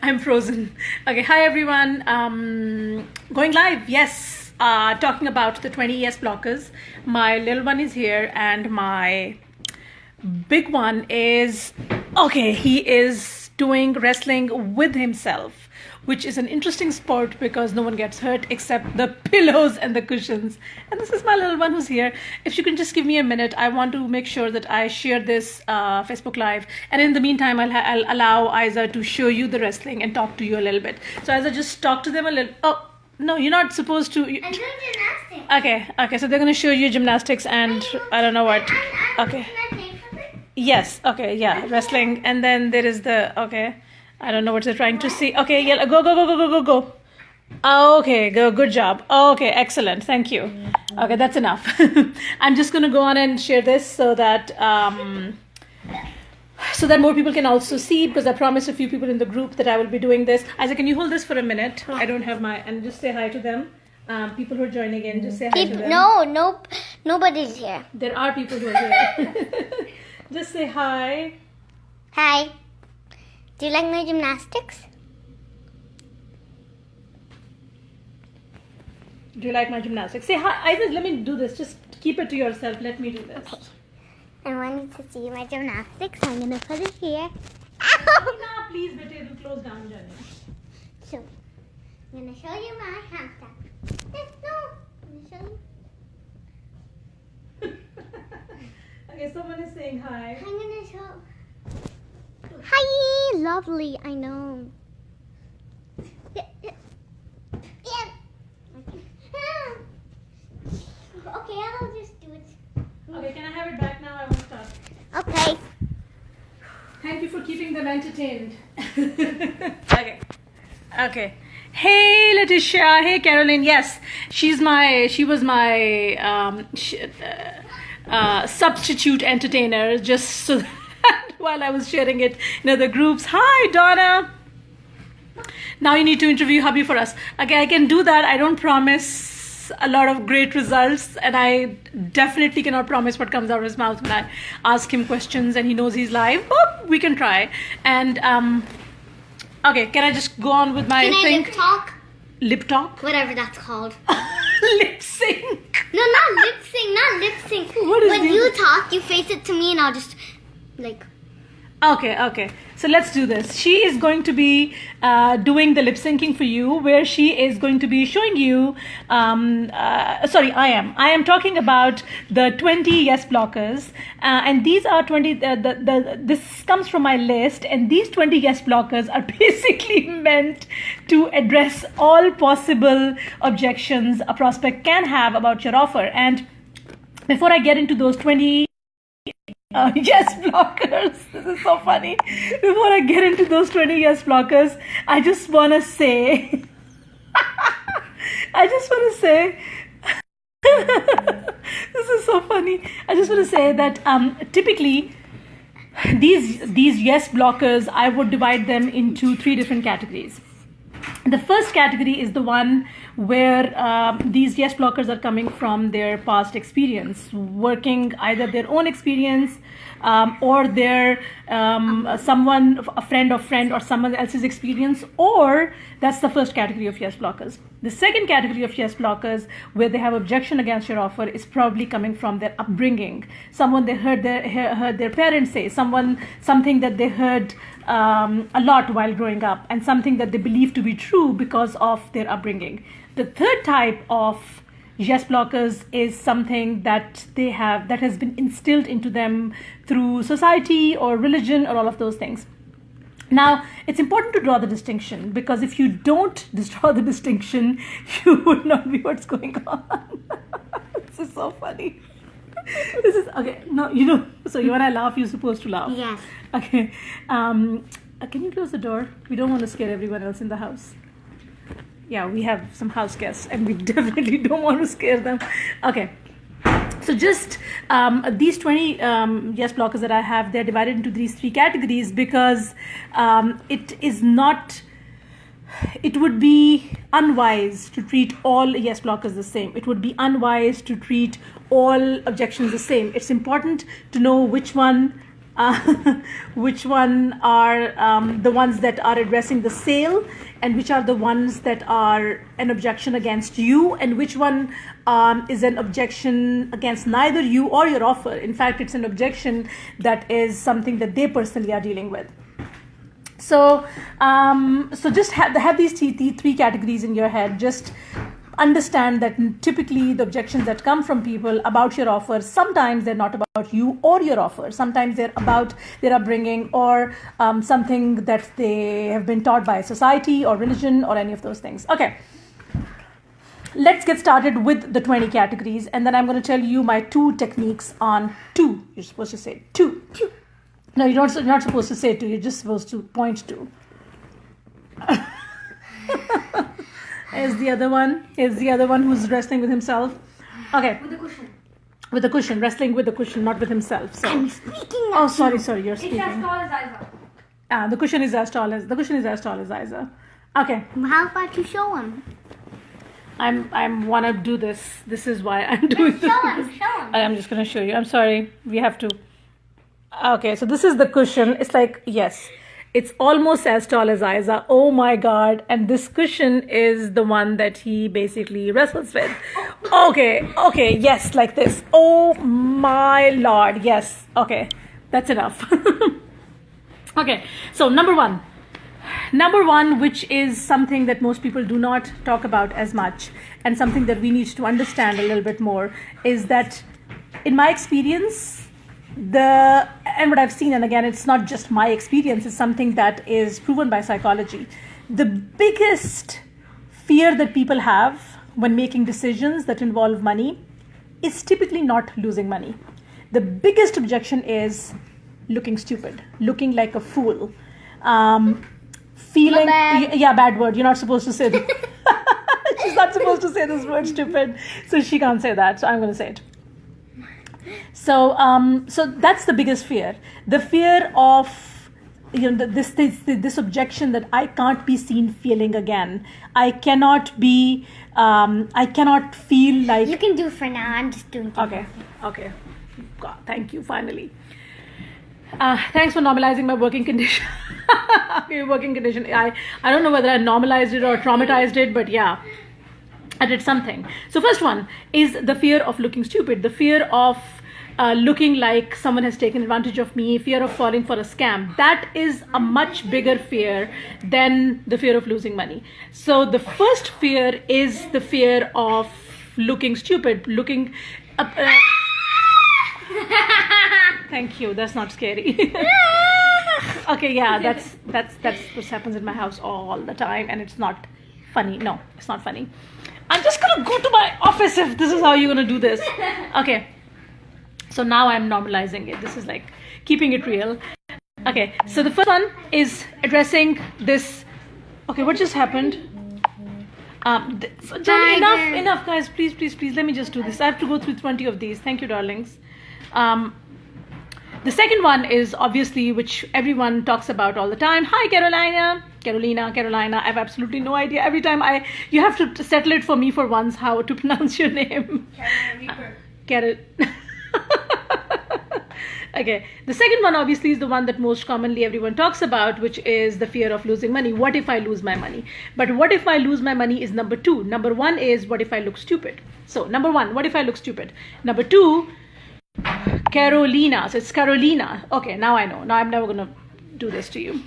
I'm frozen. Okay, hi everyone. Going live, yes. Talking about the 20 yes blockers. My little one is here and my big one is, okay, he is doing wrestling with himself, which is an interesting sport because no one gets hurt except the pillows and the cushions. And this is my little one who's here. If you can just give me a minute, I want to make sure that I share this Facebook Live. And in the meantime, I'll allow Isa to show you the wrestling and talk to you a little bit. So Isa, just talk to them a little. Oh, no, you're not supposed to. I'm doing gymnastics. Okay, so they're going to show you gymnastics and I don't know what. Okay. Yes, okay, yeah, wrestling. And then there is the, okay. I don't know what they're trying to see. Okay, yeah, go. Okay, good job. Okay, excellent. Thank you. Okay, that's enough. I'm just going to go on and share this so that more people can also see, because I promised a few people in the group that I will be doing this. Isaac, can you hold this for a minute? I don't have and just say hi to them. People who are joining in, just say hi to them. No, nobody's here. There are people who are here. Just say hi. Hi. Do you like my gymnastics? Do you like my gymnastics? Say hi. Isaac, let me do this. Just keep it to yourself. Let me do this. Okay. I wanted to see my gymnastics, so I'm going to put it here. No, please, beta, it'll close down, Jenny. So, I'm going to show you my hamster. No, I'm going to show you. Okay, someone is saying hi. I'm going to show. Hi, lovely, I know. Yeah. Okay, I'll just do it. Okay, can I have it back now? I won't start. Okay. Thank you for keeping them entertained. Okay. Hey, Letitia. Hey, Caroline. Yes, she was my substitute entertainer, just so that while I was sharing it in other groups. Hi, Donna. Now you need to interview hubby for us. Okay, I can do that. I don't promise a lot of great results, and I definitely cannot promise what comes out of his mouth when I ask him questions and he knows he's live, but we can try. And okay, can I just go on with my thing? Lip talk? Lip talk? Whatever that's called. Lip sync? No, not lip sync. What is when you talk, you face it to me and I'll just like. Okay. So let's do this. She is going to be doing the lip syncing for you, where she is going to be showing you. I am talking about the 20 yes blockers, and these are 20. This comes from my list, and these 20 yes blockers are basically meant to address all possible objections a prospect can have about your offer. And before I get into those 20 yes blockers, this is so funny. Before I get into those 20 yes blockers, I just want to say this is so funny. I just want to say that typically these yes blockers, I would divide them into 3 different categories. The first category is the one where these yes blockers are coming from their past experience, working either their own experience or their someone, a friend of friend or someone else's experience, or that's the first category of yes blockers. The second category of yes blockers, where they have objection against your offer, is probably coming from their upbringing. Someone they heard their parents say, something that they heard a lot while growing up, and something that they believe to be true because of their upbringing. The third type of yes blockers is something that they have, that has been instilled into them through society or religion or all of those things. Now, it's important to draw the distinction, because if you don't draw the distinction, you would not be what's going on. This is so funny. This is okay. No, so when I laugh, you're supposed to laugh. Yes. Okay. Can you close the door? We don't want to scare everyone else in the house. Yeah, we have some house guests and we definitely don't want to scare them. Okay. So just these 20 yes blockers that I have, they're divided into these 3 categories because it would be unwise to treat all yes blockers the same. It would be unwise to treat all objections the same. It's important to know which one which one are the ones that are addressing the sale, and which are the ones that are an objection against you, and which one is an objection against neither you or your offer. In fact, it's an objection that is something that they personally are dealing with. So just have these three categories in your head. Just understand that typically the objections that come from people about your offer, sometimes they're not about you or your offer. Sometimes they're about their upbringing or something that they have been taught by society or religion or any of those things. Okay, let's get started with the 20 categories, and then I'm going to tell you my 2 techniques on 2. You're supposed to say 2. No, you're not supposed to say 2. You're just supposed to point to. Is the other one who's wrestling with himself? Okay. With the cushion. Wrestling with the cushion, not with himself. So. I'm speaking. Oh, sorry, you're speaking. It's as tall as Isa. The cushion is as tall as Isa. Okay. How about you show him? I'm wanna do this. This is why I'm doing this. Show him. I'm just gonna show you. I'm sorry. We have to. Okay, so this is the cushion. It's like, yes, it's almost as tall as Isa. Oh my God. And this cushion is the one that he basically wrestles with. Okay, yes, like this. Oh my Lord, yes. Okay, that's enough. Okay, so number one, which is something that most people do not talk about as much, and something that we need to understand a little bit more, is that in my experience, and what I've seen, and again, it's not just my experience, it's something that is proven by psychology. The biggest fear that people have when making decisions that involve money is typically not losing money. The biggest objection is looking stupid, looking like a fool, feeling, bad word. You're not supposed to say that. She's not supposed to say this word, stupid, so she can't say that, so I'm going to say it. So that's the biggest fear. The fear of, this objection that I can't be seen feeling again. I cannot feel like. You can do it for now. I'm just doing it. Okay. God, thank you, finally. Thanks for normalizing my working condition. I don't know whether I normalized it or traumatized it, but yeah, I did something. So first one is the fear of looking stupid, the fear of looking like someone has taken advantage of me, fear of falling for a scam. That is a much bigger fear than the fear of losing money. So the first fear is the fear of looking stupid, Thank you. That's not scary. Okay, yeah, that's what happens in my house all the time, and it's not funny. No, it's not funny. I'm just gonna go to my office if this is how you're gonna do this. Okay. So now I'm normalizing it. This is like keeping it real. Okay. So the first one is addressing this. Okay, what just happened? Enough, guys. Please. Let me just do this. I have to go through 20 of these. Thank you, darlings. The second one is obviously, which everyone talks about all the time. Hi, Carolina. I have absolutely no idea. Every time you have to settle it for me for once how to pronounce your name. Carol. Okay. The second one obviously is the one that most commonly everyone talks about, which is the fear of losing money. What if I lose my money? But what if I lose my money is number 2. Number 1 is what if I look stupid? So number 1, what if I look stupid? Number 2, Carolina. So it's Carolina. Okay, now I know. Now I'm never going to do this to you.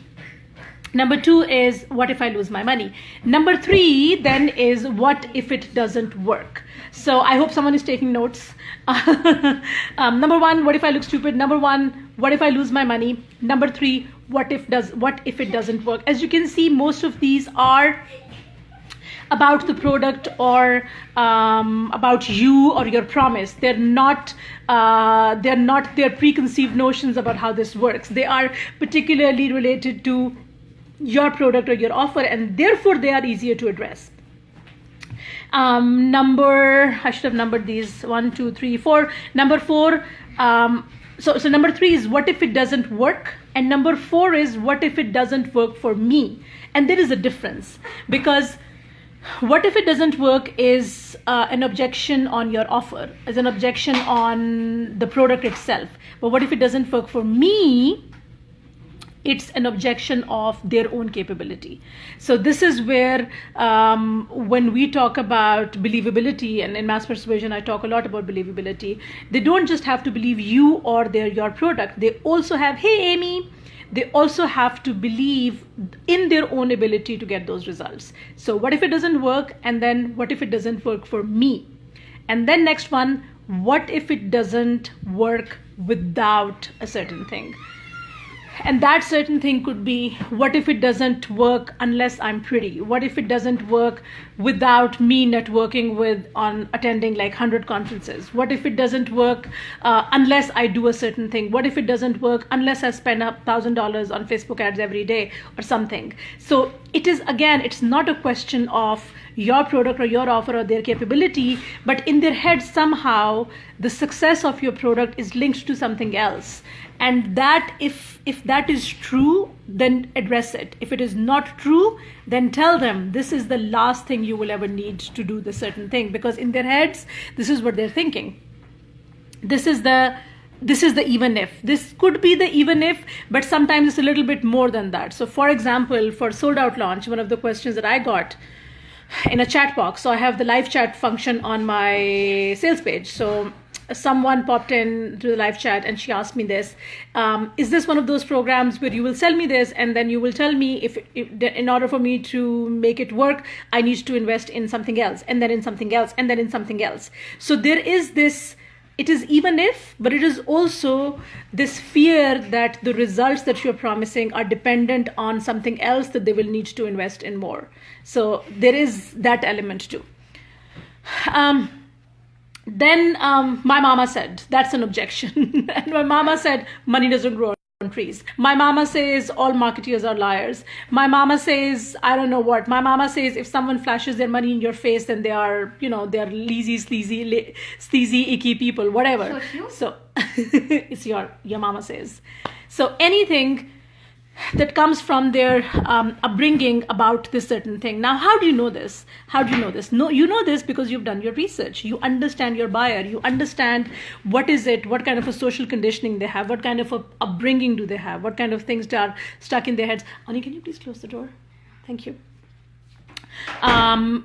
Number 2 is what if I lose my money? Number 3 then is what if it doesn't work? So I hope someone is taking notes. Number 1, what if I look stupid? Number 1, what if I lose my money? Number 3, what if it doesn't work? As you can see, most of these are about the product or about you or your promise. They're not their preconceived notions about how this works. They are particularly related to your product or your offer, and therefore they are easier to address. I should have numbered these 1, 2, 3, 4. Number 4, so number 3 is what if it doesn't work, and number 4 is what if it doesn't work for me. And there is a difference, because What if it doesn't work is an objection on your offer, is an objection on the product itself. But what if it doesn't work for me? It's an objection of their own capability. So this is where when we talk about believability, and in mass persuasion I talk a lot about believability, they don't just have to believe you or your product. They also have, hey Amy, they also have to believe in their own ability to get those results. So what if it doesn't work? And then what if it doesn't work for me? And then next one, what if it doesn't work without a certain thing? And that certain thing could be, what if it doesn't work unless I'm pretty? What if it doesn't work without me networking on attending like 100 conferences? What if it doesn't work unless I do a certain thing? What if it doesn't work unless I spend $1,000 on Facebook ads every day or something? So it is, again, it's not a question of your product or your offer or their capability, but in their head somehow the success of your product is linked to something else. And that if that is true, then address it. If it is not true, then tell them this is the last thing you will ever need to do this certain thing, because in their heads this is what they're thinking. This is the even if. This could be the even if, but sometimes it's a little bit more than that. So for example, for sold out launch, one of the questions that I got in a chat box, so I have the live chat function on my sales page. So someone popped in to the live chat and she asked me this, is this one of those programs where you will sell me this and then you will tell me if in order for me to make it work, I need to invest in something else, and then in something else, and then in something else. So there is this, it is even if, but it is also this fear that the results that you're promising are dependent on something else that they will need to invest in more. So there is that element too. Then my mama said, that's an objection. And my mama said, money doesn't grow on trees. My mama says all marketeers are liars. My mama says, I don't know what. My mama says if someone flashes their money in your face, then they are, they are lazy, sleazy, icky people, whatever. So it's your mama says. So anything that comes from their upbringing about this certain thing. Now, how do you know this? How do you know this? No, you know this because you've done your research. You understand your buyer. You understand what is it, what kind of a social conditioning they have, what kind of a upbringing do they have, what kind of things are stuck in their heads. Ani, can you please close the door? Thank you.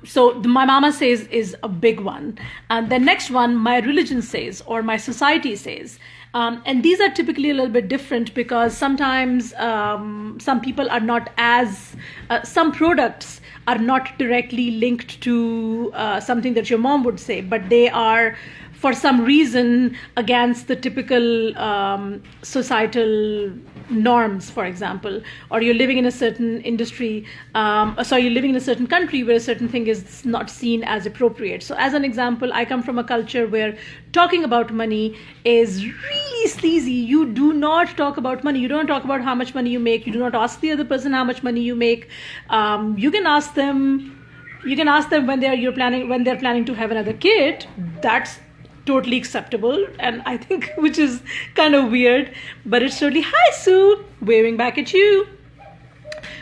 So my mama says is a big one. And the next one, my religion says, or my society says. And these are typically a little bit different because sometimes some people are not as, some products are not directly linked to something that your mom would say, but they are for some reason against the typical societal norms, for example, or you're living in a certain industry, you're living in a certain country where a certain thing is not seen as appropriate. So as an example, I come from a culture where talking about money is really sleazy. You do not talk about money. You don't talk about how much money you make. You do not ask the other person how much money you make. You can ask them when they're planning to have another kid. That's totally acceptable, and I think which is kind of weird, but it's totally, hi Sue, waving back at you.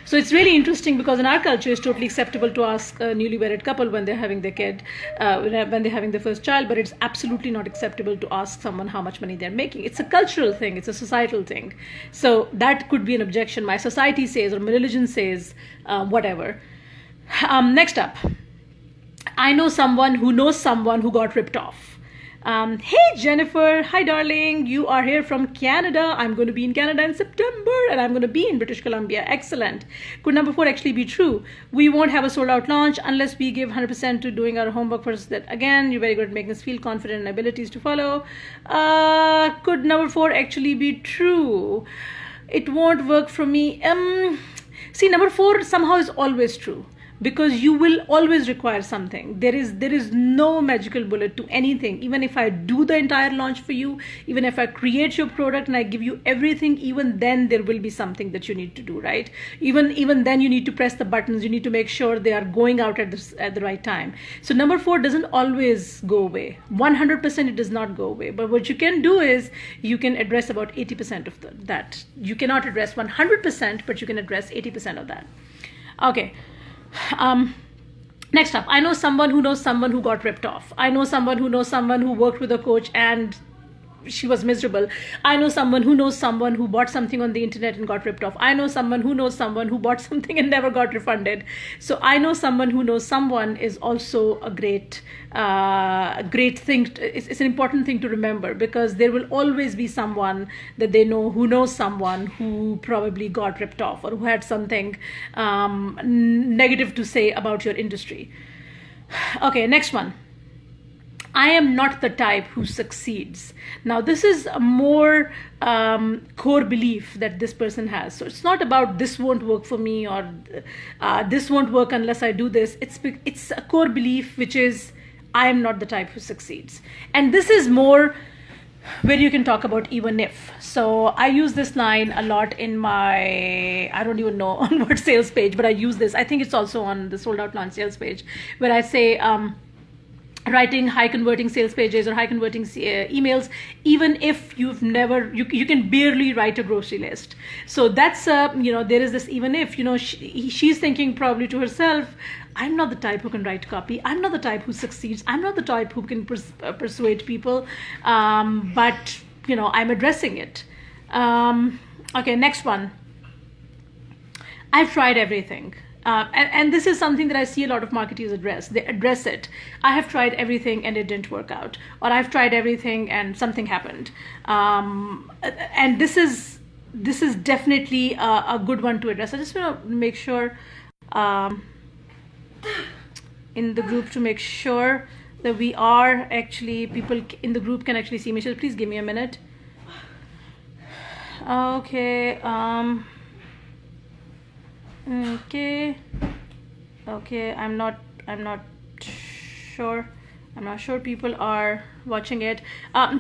So it's really interesting because in our culture it's totally acceptable to ask a newly wedded couple when they're having their kid, when they're having their first child, but it's absolutely not acceptable to ask someone how much money they're making. It's a cultural thing, it's a societal thing. So that could be an objection. My society says, or my religion says, whatever. Next up, I know someone who knows someone who got ripped off. Hey Jennifer, hi darling, you are here from Canada. I'm going to be in Canada in September and I'm going to be in British Columbia. Excellent. Could number 4 actually be true? We won't have a sold out launch unless we give 100% to doing our homework first. That again, you're very good at making us feel confident in abilities to follow. Could number 4 actually be true? It won't work for me. See, number 4 somehow is always true, because you will always require something. There is no magical bullet to anything. Even if I do the entire launch for you, even if I create your product and I give you everything, even then there will be something that you need to do, right? Even then you need to press the buttons. You need to make sure they are going out at the right time. So number 4 doesn't always go away. 100% it does not go away. But what you can do is you can address about 80% of that. You cannot address 100%, but you can address 80% of that. Okay. Next up, I know someone who knows someone who got ripped off. I know someone who knows someone who worked with a coach and she was miserable. I know someone who knows someone who bought something on the internet and got ripped off. I know someone who knows someone who bought something and never got refunded. So I know someone who knows someone is also a great thing. It's an important thing to remember, because there will always be someone that they know who knows someone who probably got ripped off or who had something negative to say about your industry. Okay, next one. I am not the type who succeeds. Now, this is a more core belief that this person has. So it's not about this won't work for me or this won't work unless I do this. It's a core belief, which is I am not the type who succeeds. And this is more where you can talk about even if. So I use this line a lot in my, I don't even know on what sales page, but I use this. I think it's also on the sold out launch sales page, where I say, writing high converting sales pages or high converting emails, even if you've never, you can barely write a grocery list. So that's there is this even if, she's thinking probably to herself, I'm not the type who can write copy, I'm not the type who succeeds, I'm not the type who can persuade people, but I'm addressing it. Okay, next one. I've tried everything. And this is something that I see a lot of marketers address. They address it. I have tried everything and it didn't work out. Or I've tried everything and something happened. And this is definitely a good one to address. I just want to make sure in the group to make sure that we are actually, people in the group can actually see me. So please give me a minute. Okay. Okay, I'm not sure. I'm not sure people are watching it.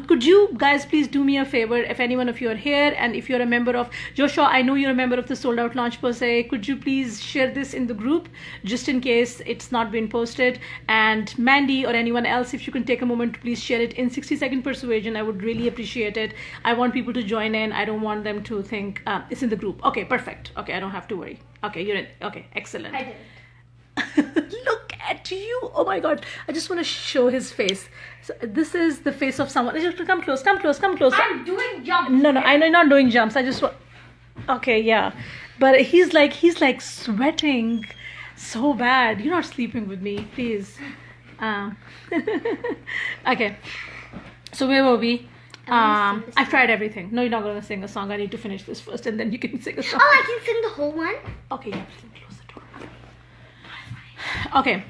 Could you guys please do me a favor, if any one of you are here, and if you're a member of Joshua, I know you're a member of the Sold Out Launch per se, could you please share this in the group just in case it's not been posted? And Mandy or anyone else, if you can take a moment to please share it in 60-second persuasion, I would really appreciate it. I want people to join in. I don't want them to think it's in the group. Okay, perfect. Okay, I don't have to worry. Okay, you're in. Okay, excellent. I did. Look at you. Oh my god, I just want to show his face. So this is the face of someone. Just come close. I'm doing jumps. No, I know you're not doing jumps. I just want, okay, yeah, but he's like sweating so bad. You're not sleeping with me, please. Okay, so where were we? I've tried everything. No, you're not going to sing a song. I need to finish this first and then you can sing a song. Oh, I can sing the whole one? Okay, yeah, please close the door. Okay,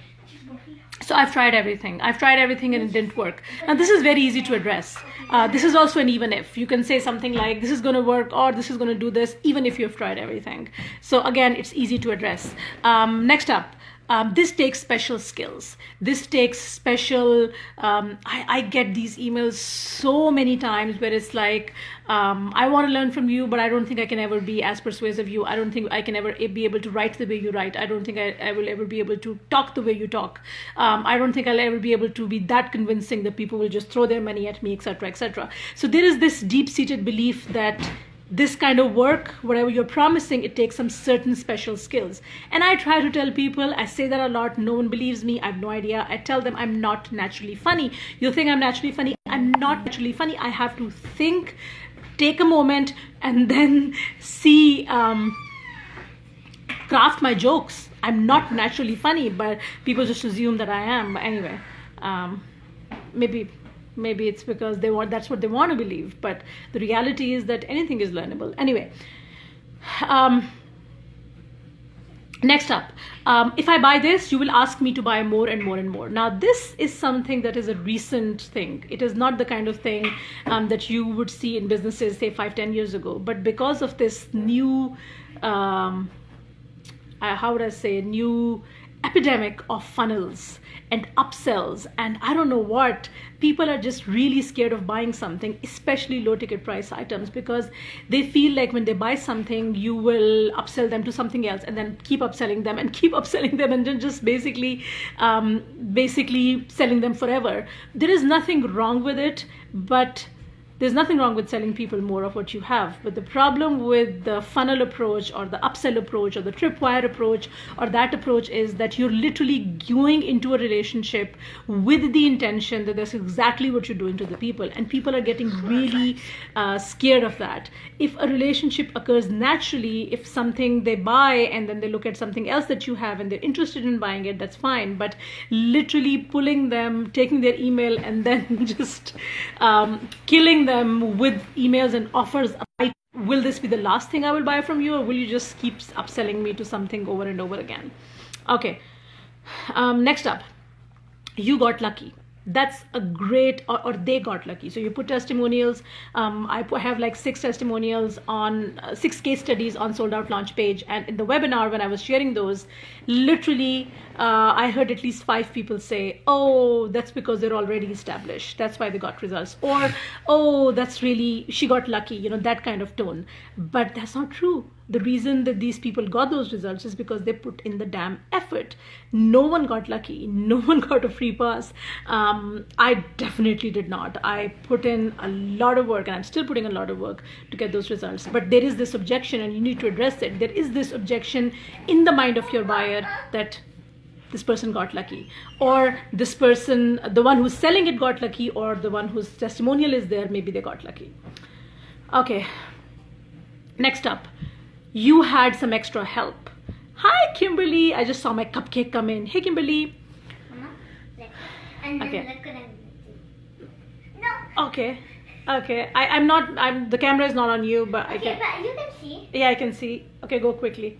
so I've tried everything and it didn't work. Now this is very easy to address. This is also an even if. You can say something like, this is going to work or this is going to do this, even if you've tried everything. So again, it's easy to address. Next up, this takes special skills. This takes special, I get these emails so many times where it's like, I want to learn from you, but I don't think I can ever be as persuasive you. I don't think I can ever be able to write the way you write. I don't think I will ever be able to talk the way you talk. I don't think I'll ever be able to be that convincing that people will just throw their money at me, etc., etc. So there is this deep-seated belief that this kind of work, whatever you're promising, it takes some certain special skills. And I try to tell people, I say that a lot, no one believes me, I have no idea. I tell them I'm not naturally funny. You think I'm naturally funny? I'm not naturally funny. I have to think, take a moment, and then see, craft my jokes. I'm not naturally funny, but people just assume that I am. But anyway, maybe it's because that's what they want to believe, but the reality is that anything is learnable. Anyway, next up, if I buy this, you will ask me to buy more and more and more. Now this is something that is a recent thing. It is not the kind of thing that you would see in businesses say 5-10 years ago, but because of this new how would I say, new epidemic of funnels and upsells and I don't know what, people are just really scared of buying something, especially low ticket price items, because they feel like when they buy something, you will upsell them to something else and then keep upselling them and then just basically selling them forever. There is nothing wrong with it, but There's nothing wrong with selling people more of what you have, but the problem with the funnel approach or the upsell approach or the tripwire approach or that approach is that you're literally going into a relationship with the intention that that's exactly what you're doing to the people, and people are getting really scared of that. If a relationship occurs naturally, if something they buy and then they look at something else that you have and they're interested in buying it, that's fine. But literally pulling them, taking their email and then just killing them with emails and offers, will this be the last thing I will buy from you, or will you just keep upselling me to something over and over again? Okay, next up, you got lucky. That's a great, or they got lucky. So you put testimonials. I have like 6 testimonials on 6 case studies on sold out launch page. And in the webinar, when I was sharing those, literally I heard at least 5 people say, oh, that's because they're already established. That's why they got results. Or, oh, that's really, she got lucky, you know, that kind of tone. But that's not true. The reason that these people got those results is because they put in the damn effort. No one got lucky. No one got a free pass. I definitely did not. I put in a lot of work, and I'm still putting a lot of work to get those results. But there is this objection, and you need to address it. There is this objection in the mind of your buyer that this person got lucky, or this person, the one who's selling it got lucky, or the one whose testimonial is there, maybe they got lucky. Okay, next up. You had some extra help. Hi, Kimberly. I just saw my cupcake come in. Hey, Kimberly. Okay. No. Okay. I'm not. The camera is not on you, but I can. But you can see. Yeah, I can see. Okay, go quickly.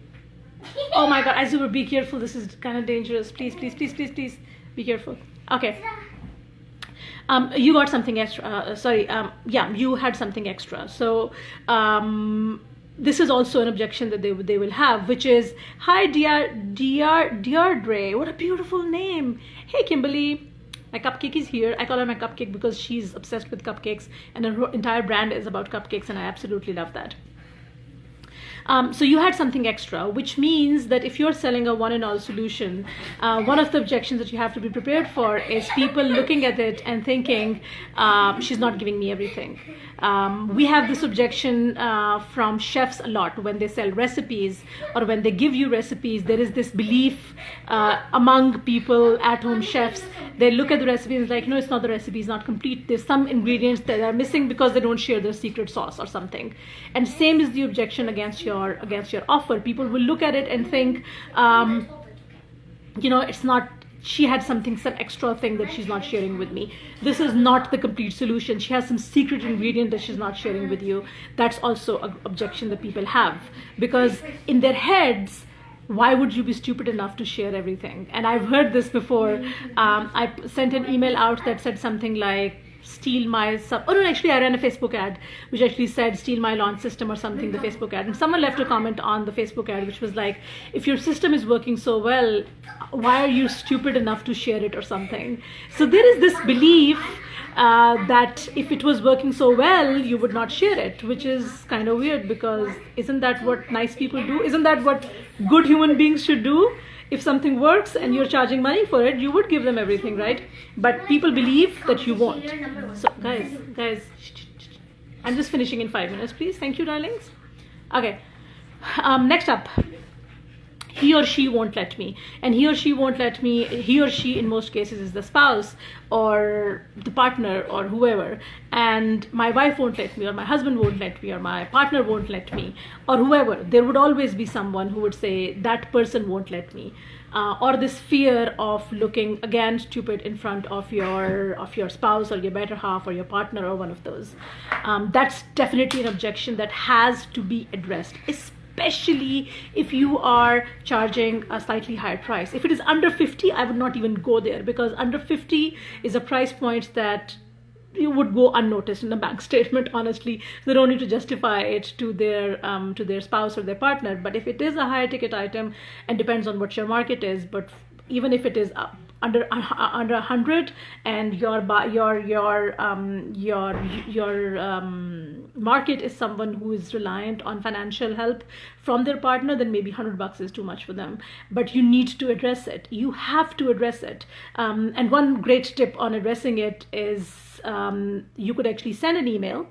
Oh my God, Azur, be careful. This is kind of dangerous. Please, be careful. Okay. You got something extra. Yeah, you had something extra. So, this is also an objection that they will have, which is, hi, Deirdre. What a beautiful name. Hey, Kimberly. My cupcake is here. I call her my cupcake because she's obsessed with cupcakes, and her entire brand is about cupcakes, and I absolutely love that. So you had something extra, which means that if you're selling a one-and-all solution, one of the objections that you have to be prepared for is people looking at it and thinking, she's not giving me everything. We have this objection from chefs a lot when they sell recipes or when they give you recipes. There is this belief among people, at-home chefs. They look at the recipe and it's like, no, it's not the recipe, it's not complete. There's some ingredients that are missing because they don't share their secret sauce or something. And same is the objection against your offer. People will look at it and think, you know, it's not, she had some extra thing that she's not sharing with me. This is not the complete solution. She has some secret ingredient that she's not sharing with you. That's also an objection that people have, because in their heads, why would you be stupid enough to share everything? And I've heard this before. I sent an email out that said something like, steal my actually I ran a Facebook ad which actually said steal my launch system or something, the Facebook ad, and someone left a comment on the Facebook ad which was like, if your system is working so well, why are you stupid enough to share it or something. So there is this belief that if it was working so well, you would not share it, which is kind of weird, because isn't that what nice people do? Isn't that what good human beings should do? If something works and you're charging money for it, you would give them everything, right? But people believe that you won't. So guys, I'm just finishing in 5 minutes, please. Thank you, darlings. Okay, next up. He or she won't let me. And he or she won't let me, he or she in most cases is the spouse or the partner or whoever. And my wife won't let me, or my husband won't let me, or my partner won't let me, or whoever. There would always be someone who would say, that person won't let me. Or this fear of looking, again, stupid in front of your spouse or your better half or your partner or one of those. That's definitely an objection that has to be addressed, especially if you are charging a slightly higher price. If it is under 50, I would not even go there, because under 50 is a price point that you would go unnoticed in a bank statement, honestly. They don't need to justify it to their spouse or their partner. But if it is a higher ticket item, and depends on what your market is, but even if it is under 100, and your market is someone who is reliant on financial help from their partner, then maybe $100 is too much for them. But you need to address it. You have to address it. And one great tip on addressing it is you could actually send an email.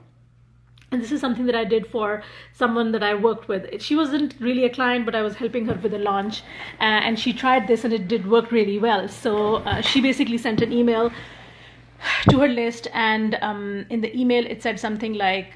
And this is something that I did for someone that I worked with. She wasn't really a client, but I was helping her with a launch. And she tried this and it did work really well. So she basically sent an email to her list, and in the email it said something like,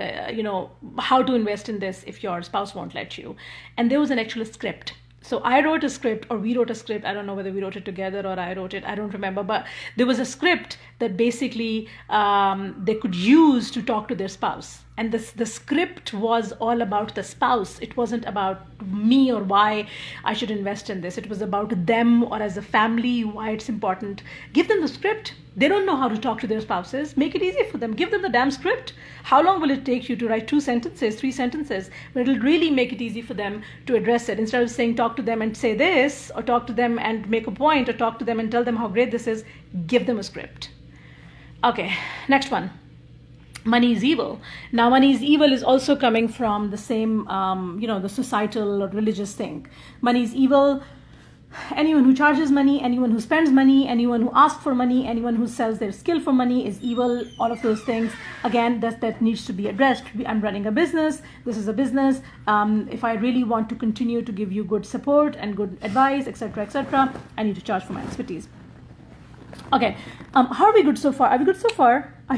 how to invest in this if your spouse won't let you. And there was an actual script. So I wrote a script, or we wrote a script. I don't know whether we wrote it together or I wrote it. I don't remember. But there was a script that basically they could use to talk to their spouse. And the script was all about the spouse. It wasn't about me or why I should invest in this. It was about them or as a family, why it's important. Give them the script. They don't know how to talk to their spouses. Make it easy for them. Give them the damn script. How long will it take you to write 2 sentences, 3 sentences? But it'll really make it easy for them to address it. Instead of saying talk to them and say this, or talk to them and make a point, or talk to them and tell them how great this is, give them a script. Okay, next one. Money is evil. Now, money is evil is also coming from the same, the societal or religious thing. Money is evil. Anyone who charges money, anyone who spends money, anyone who asks for money, anyone who sells their skill for money is evil. All of those things, again, that needs to be addressed. I'm running a business. This is a business. If I really want to continue to give you good support and good advice, etc., I need to charge for my expertise. Okay, how are we good so far? Are we good so far? Are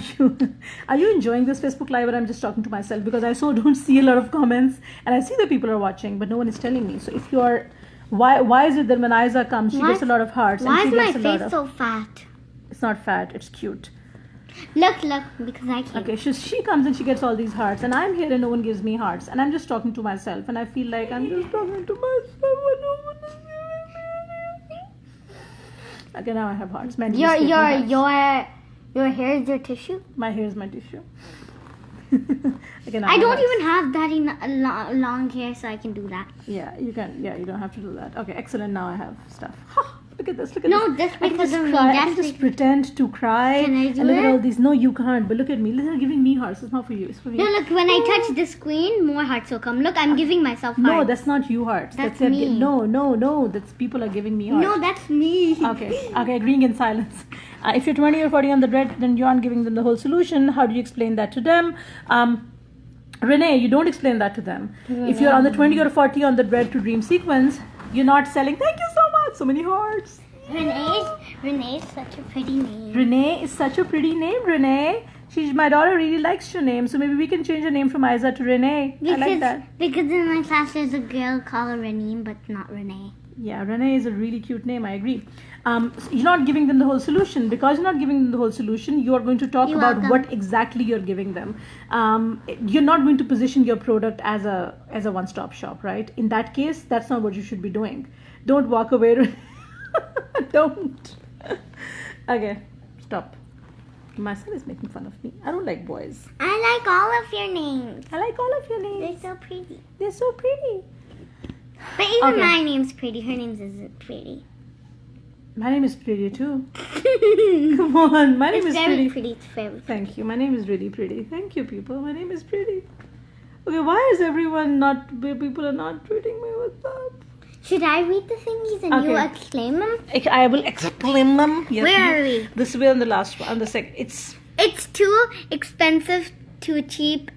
you enjoying this Facebook Live, or I'm just talking to myself? Because I don't see a lot of comments, and I see that people are watching, but no one is telling me. So if you are, why is it that when Isa comes, she gets a lot of hearts? Why and is she my gets a lot face so fat? It's not fat. It's cute. Look, because I can't. Okay, she comes and she gets all these hearts, and I'm here and no one gives me hearts, and I'm just talking to myself, and I feel like I'm just talking to myself. And no one is giving me any. Okay, now I have hearts. Your hair is your tissue? My hair is my tissue. Okay, I don't even have that long hair, so I can do that. Yeah, you can. Yeah, you don't have to do that. Okay, excellent. Now I have stuff. Look at this. Look at this. No, that's because of me. I can just pretend to cry. Can I do and look it? at all these. No, you can't. But look at me. They're giving me hearts. It's not for you. It's for me. No, look, when I touch the screen, more hearts will come. Look, I'm giving myself hearts. No, that's not you hearts. That's it. me. No. That's people are giving me hearts. No, that's me. Okay, agreeing in silence. If you're 20 or 40 on the dread, then you aren't giving them the whole solution. How do you explain that to them? Renee, you don't explain that to them. If you're on the 20 or 40 on the dread to dream sequence, you're not selling. Thank you so much. So many hearts. Renee is such a pretty name. Renee is such a pretty name, Renee. My daughter really likes your name, so maybe we can change her name from Isa to Renee. I like that. Because in my class there's a girl called her Renee, but not Renee. Yeah, Renee is a really cute name. I agree. So you're not giving them the whole solution. Because you're not giving them the whole solution, you are going to talk about what exactly you're giving them. You're not going to position your product as a one-stop shop, right? In that case, that's not what you should be doing. Don't walk away. Don't. Okay, stop. My son is making fun of me. I don't like boys. I like all of your names. I like all of your names. They're so pretty. They're so pretty. But even my name's pretty. Her name's isn't pretty. My name is pretty too. Come on, my name is very pretty. It's very pretty. Thank you. My name is really pretty. Thank you, people. My name is pretty. Okay, why is people are not treating me with that? Should I read the thingies and you exclaim them? I will exclaim them. Yes, Where are we? This will be on the last one, on the second. It's too expensive to cheap,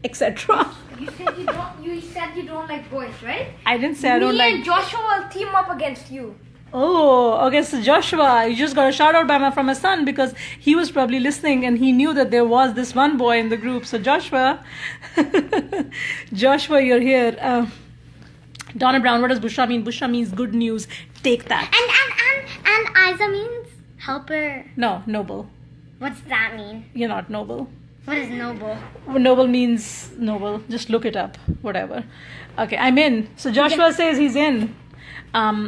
etc. You said you don't like boys, right? I didn't say I don't like. Me and Joshua will team up against you. Oh, okay. So Joshua, you just got a shout out from my son because he was probably listening and he knew that there was this one boy in the group. So Joshua, you're here. Donna Brown, what does Bushra mean? Bushra means good news. Take that. And Isa means helper. No, noble. What's that mean? You're not noble. What is noble? Noble means noble. Just look it up. Whatever. Okay, I'm in. So Joshua says he's in. Okay.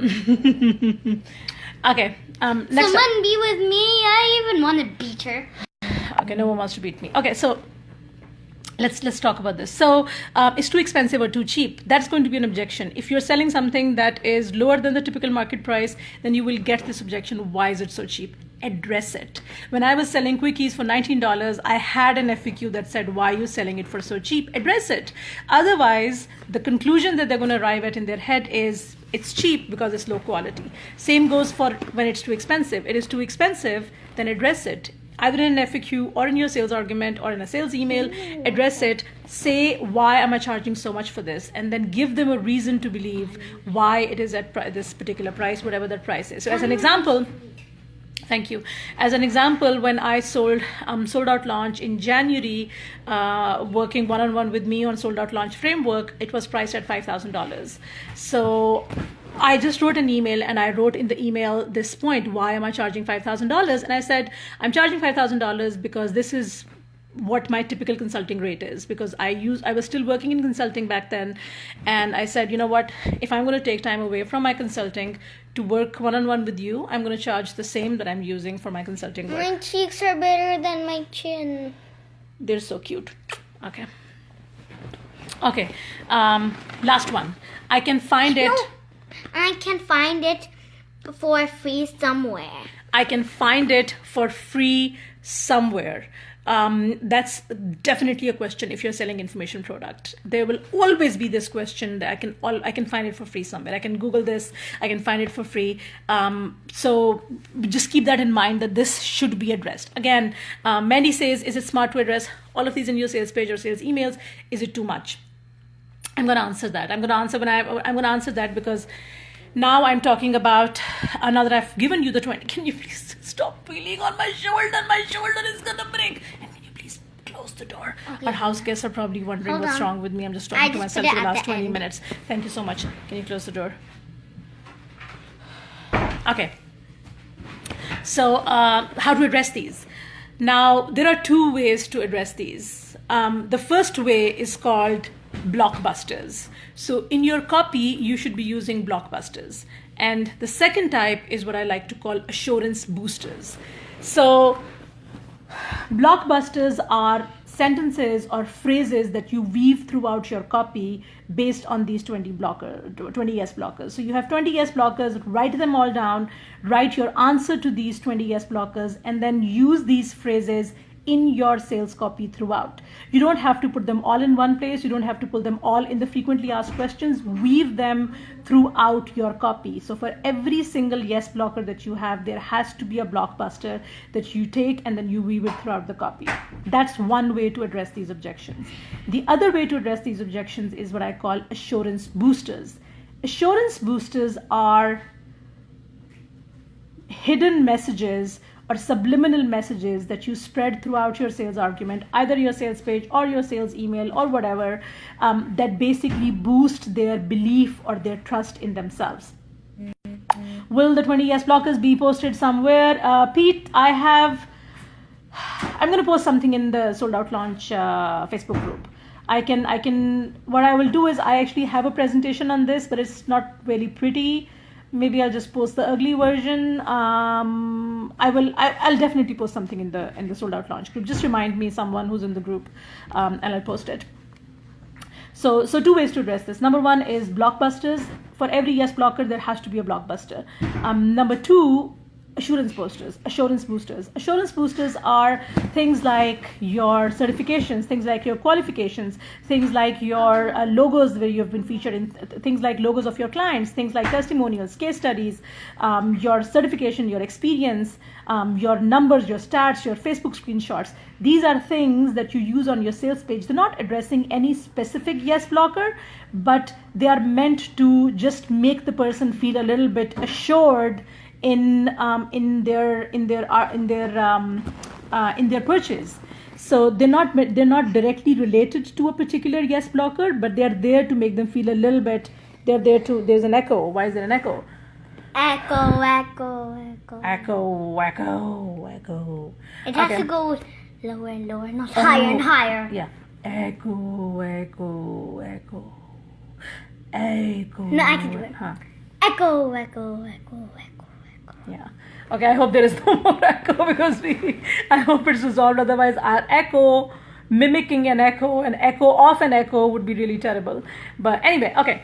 Next Someone be with me. I even want to beat her. Okay, no one wants to beat me. Okay, so let's talk about this. So it's too expensive or too cheap. That's going to be an objection. If you're selling something that is lower than the typical market price, then you will get this objection. Why is it so cheap? Address it. When I was selling quickies for $19, I had an FAQ that said, why are you selling it for so cheap? Address it. Otherwise, the conclusion that they're going to arrive at in their head is it's cheap because it's low quality. Same goes for when it's too expensive. It is too expensive, then address it. Either in an FAQ or in your sales argument or in a sales email, address it, say, why am I charging so much for this? And then give them a reason to believe why it is at this particular price, whatever that price is. So as an example, thank you. As an example, when I sold out launch in January, working one-on-one with me on sold out launch framework, it was priced at $5,000. So I just wrote an email, and I wrote in the email this point, why am I charging $5,000? And I said, I'm charging $5,000 because this is what my typical consulting rate is, because I was still working in consulting back then. And I said, you know what, if I'm going to take time away from my consulting to work one-on-one with you, I'm going to charge the same that I'm using for my consulting work. My cheeks are better than my chin. They're so cute. Okay. Last one. I can find it. No. I can find it for free somewhere. I can find it for free somewhere. That's definitely a question if you're selling information product. There will always be this question that I can find it for free somewhere. I can Google this. I can find it for free. So just keep that in mind, that this should be addressed. Again, Mandy says, is it smart to address all of these in your sales page or sales emails? Is it too much? I'm going to answer that. I'm going to answer that because now I'm talking about, now that I've given you the 20, can you please stop peeling on my shoulder? My shoulder is going to break. And can you please close the door? Okay. Our house guests are probably wondering what's wrong with me. I'm just talking to myself for the last 20 minutes. Thank you so much. Can you close the door? Okay. So how to address these? Now, there are two ways to address these. The first way is called blockbusters. So in your copy, you should be using blockbusters. And the second type is what I like to call assurance boosters. So blockbusters are sentences or phrases that you weave throughout your copy based on these 20 yes blockers. So you have 20 yes blockers, write them all down, write your answer to these 20 yes blockers, and then use these phrases in your sales copy throughout. You don't have to put them all in one place. You don't have to put them all in the frequently asked questions. Weave them throughout your copy. So for every single yes blocker that you have, there has to be a blockbuster that you take and then you weave it throughout the copy. That's one way to address these objections. The other way to address these objections is what I call assurance boosters. Assurance boosters are hidden messages or subliminal messages that you spread throughout your sales argument, either your sales page or your sales email or whatever, that basically boost their belief or their trust in themselves. Will the 20 yes blockers be posted somewhere? Pete, I'm going to post something in the Sold Out Launch Facebook group. What I will do is I actually have a presentation on this, but it's not really pretty. Maybe I'll just post the ugly version. I'll definitely post something in the Sold Out Launch group. Just remind me, someone who's in the group, and I'll post it. So two ways to address this. Number one is blockbusters. For every yes blocker, there has to be a blockbuster. Number two, assurance boosters. Assurance boosters are things like your certifications, things like your qualifications, things like your logos where you've been featured in, things like logos of your clients, things like testimonials, case studies, your certification, your experience, your numbers, your stats, your Facebook screenshots. These are things that you use on your sales page. They're not addressing any specific yes blocker, but they are meant to just make the person feel a little bit assured in their purchase. So they're not directly related to a particular yes blocker, but they're there to make them feel a little bit. There's an echo. Why is there an echo? Echo. It has to go lower and lower, not higher and higher. Yeah. Echo. No, I can do it. Huh. Echo. Yeah. Okay, I hope there is no more echo because I hope it's resolved. Otherwise, our echo mimicking an echo of an echo would be really terrible. But anyway, okay.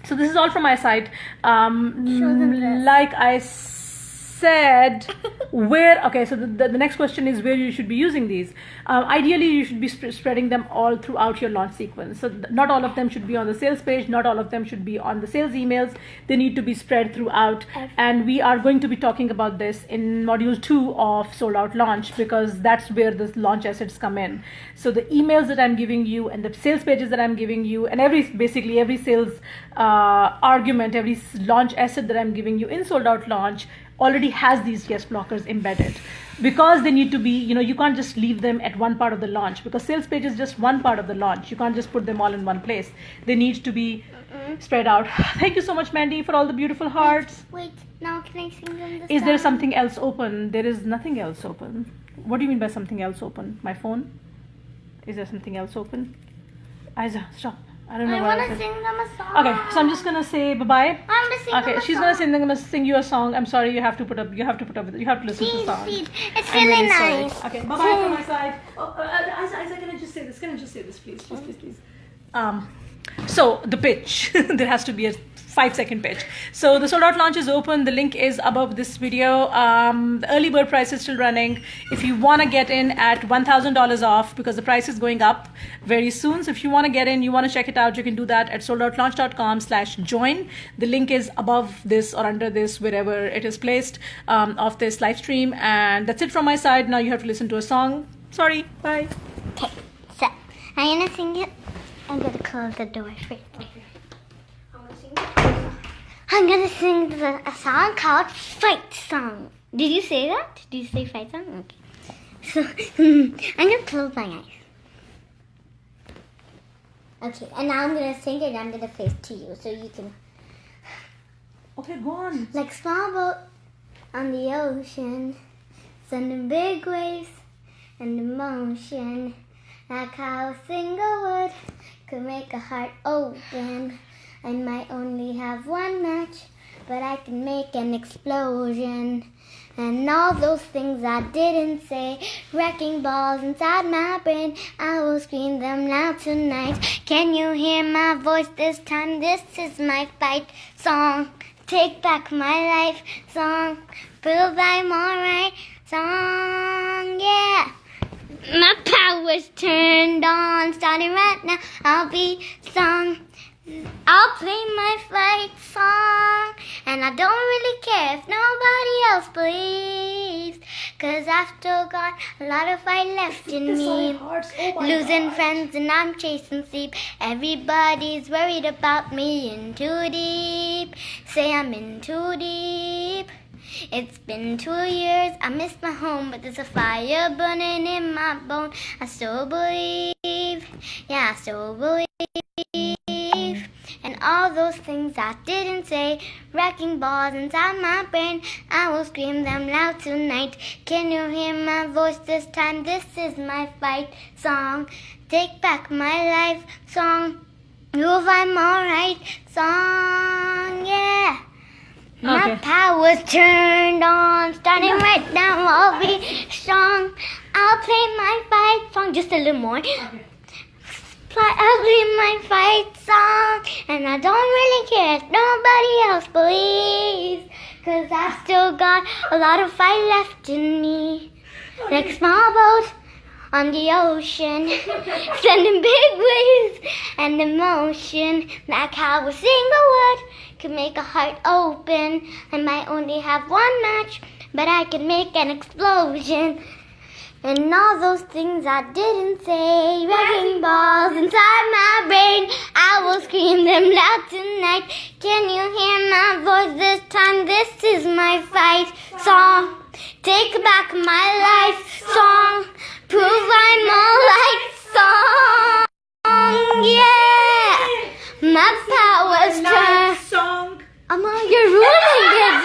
So this is all from my side. Like I said, so the next question is where you should be using these. Ideally, you should be spreading them all throughout your launch sequence. So not all of them should be on the sales page, not all of them should be on the sales emails. They need to be spread throughout. And we are going to be talking about this in module 2 of Sold Out Launch, because that's where the launch assets come in. So the emails that I'm giving you and the sales pages that I'm giving you, and basically every sales argument, every launch asset that I'm giving you in Sold Out Launch already has these yes blockers embedded, because they need to be, you can't just leave them at one part of the launch, because sales page is just one part of the launch. You can't just put them all in one place. They need to be spread out. Thank you so much, Mandy, for all the beautiful hearts. Wait, now can I sing them this Is there time? something else open? There is nothing else open. What do you mean by something else open? My phone? Is there something else open? Aiza, stop. I don't know I what want to I said. sing them a song. Okay, so I'm just gonna say bye-bye. I'm going to sing Okay, them a she's song. gonna sing you a song. I'm sorry, you have to listen to the song. Please. It's I'm really sorry. nice. Okay, bye-bye from my side. Isa, can I just say this? Can I just say this, please? Please. So the pitch, there has to be a 5-second pitch. So the Sold Out Launch is open. The link is above this video. The early bird price is still running. If you want to get in at $1,000 off, because the price is going up very soon. So if you want to get in, you want to check it out, you can do that at soldoutlaunch.com/join. The link is above this or under this, wherever it is placed, of this live stream. And that's it from my side. Now you have to listen to a song. Sorry, bye. Okay, so I'm going to sing it. I'm going to close the door first. I'm going to sing a song called Fight Song. Did you say that? Did you say Fight Song? Okay. So, I'm going to close my eyes. Okay, and now I'm going to sing it and I'm going to face to you so you can... Okay, go on. Like small boat on the ocean, sending big waves and emotion. Like how a single word could make a heart open. I might only have one match, but I can make an explosion. And all those things I didn't say, wrecking balls inside my brain, I will scream them loud tonight. Can you hear my voice this time? This is my fight song. Take back my life song. Prove I'm alright song, yeah. My power's turned on, starting right now. I'll be strong. I'll play my fight song, and I don't really care if nobody else believes, 'cause I've still got a lot of fight left in me. Losing friends and I'm chasing sleep. Everybody's worried about me in too deep. Say I'm in too deep. It's been 2 years, I miss my home, but there's a fire burning in my bone. I still believe, yeah, I still believe. And all those things I didn't say, wrecking balls inside my brain, I will scream them loud tonight. Can you hear my voice this time? This is my fight song. Take back my life song. Prove I'm alright song, yeah. My power's turned on, starting right now, I'll be strong. I'll play my fight song, just a little more. I'll play my fight song, and I don't really care if nobody else believes, 'cause I've still got a lot of fight left in me. Like small boat on the ocean, sending big waves and emotion. Like how a single word could make a heart open. I might only have one match, but I can make an explosion. And all those things I didn't say, wrecking balls inside my brain, I will scream them loud tonight. Can you hear my voice this time? This is my fight song. Take back my life song. Prove I'm alright song. Yeah. My power's turned. Among you're ruining it.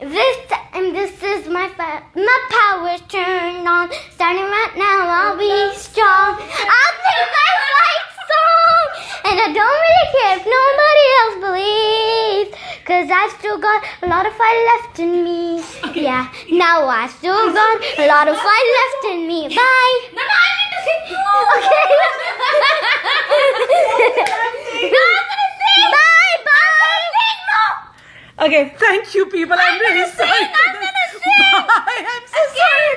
This time, this is my fight. My power's turned on. Starting right now, I'll be strong. I'll play my fight song, and I don't really care if nobody else believes, 'cause I've still got a lot of fight left in me. Yeah, now I've still got a lot of fight left in me. Bye. No, I need to sing. Okay. No, I'm gonna sing. Bye, bye. Okay, thank you, people. I'm really sorry. I'm gonna sing. Bye. I'm so sorry.